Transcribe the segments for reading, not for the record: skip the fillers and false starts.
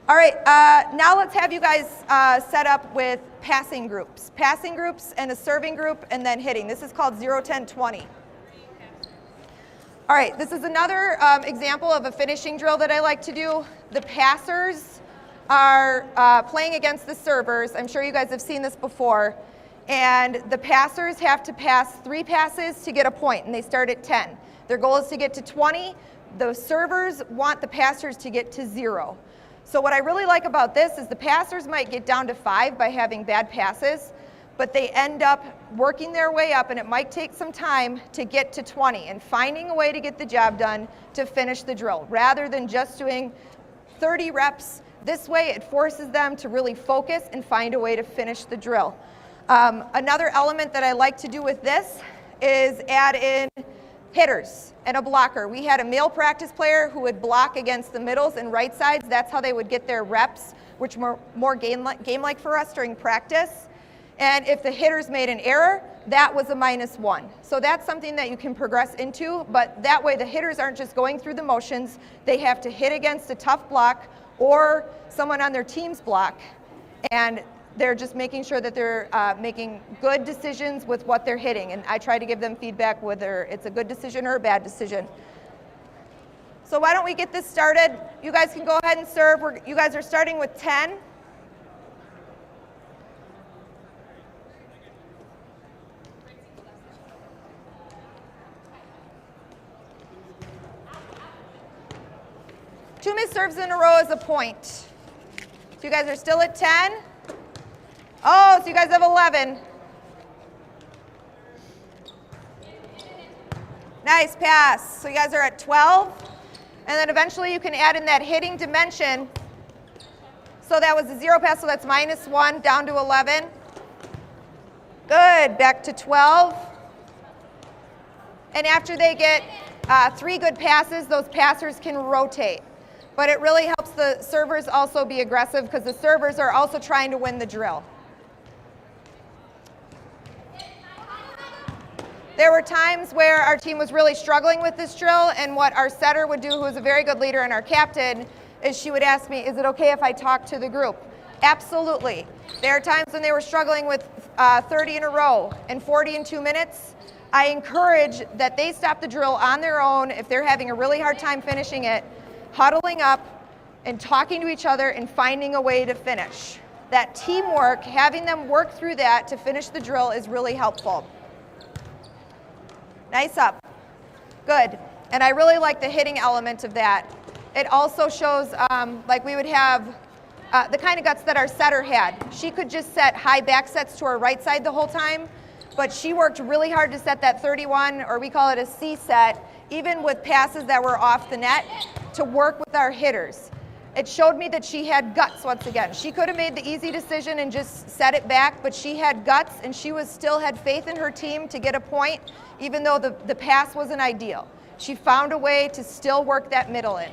All right, now let's have you guys set up with passing groups and a serving group and then hitting. This is called 0, 10, 20. All right, this is another example of a finishing drill that I like to do. The passers are playing against the servers. I'm sure you guys have seen this before. And the passers have to pass 3 passes to get a point, and they start at 10. Their goal is to get to 20. The servers want the passers to get to 0. So what I really like about this is the passers might get down to 5 by having bad passes, but they end up working their way up, and it might take some time to get to 20 and finding a way to get the job done to finish the drill, rather than just doing 30 reps. This way it forces them to really focus and find a way to finish the drill. Another element that I like to do with this is add in hitters and a blocker. We had a male practice player who would block against the middles and right sides. That's how they would get their reps, which were more game-like for us during practice. And if the hitters made an error, that was a -1. So that's something that you can progress into, but that way the hitters aren't just going through the motions. They have to hit against a tough block or someone on their team's block, and they're just making sure that they're making good decisions with what they're hitting. And I try to give them feedback whether it's a good decision or a bad decision. So why don't we get this started? You guys can go ahead and serve. You guys are starting with 10. Two missed serves in a row is a point. So you guys are still at 10. Oh, so you guys have 11. Nice pass. So you guys are at 12. And then eventually you can add in that hitting dimension. So that was a 0 pass, so that's -1 down to 11. Good, back to 12. And after they get 3 good passes, those passers can rotate. But it really helps the servers also be aggressive because the servers are also trying to win the drill. There were times where our team was really struggling with this drill, and what our setter would do, who was a very good leader and our captain, is she would ask me, is it okay if I talk to the group? Absolutely. There are times when they were struggling with 30 in a row and 40 in 2 minutes. I encourage that they stop the drill on their own if they're having a really hard time finishing it, huddling up and talking to each other and finding a way to finish. That teamwork, having them work through that to finish the drill is really helpful. Nice up. Good. And I really like the hitting element of that. It also shows, like we would have the kind of guts that our setter had. She could just set high back sets to her right side the whole time, but she worked really hard to set that 31, or we call it a C set, even with passes that were off the net, to work with our hitters. It showed me that she had guts once again. She could have made the easy decision and just set it back, but she had guts, and she still had faith in her team to get a point, even though the pass wasn't ideal. She found a way to still work that middle in.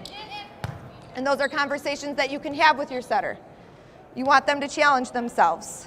And those are conversations that you can have with your setter. You want them to challenge themselves.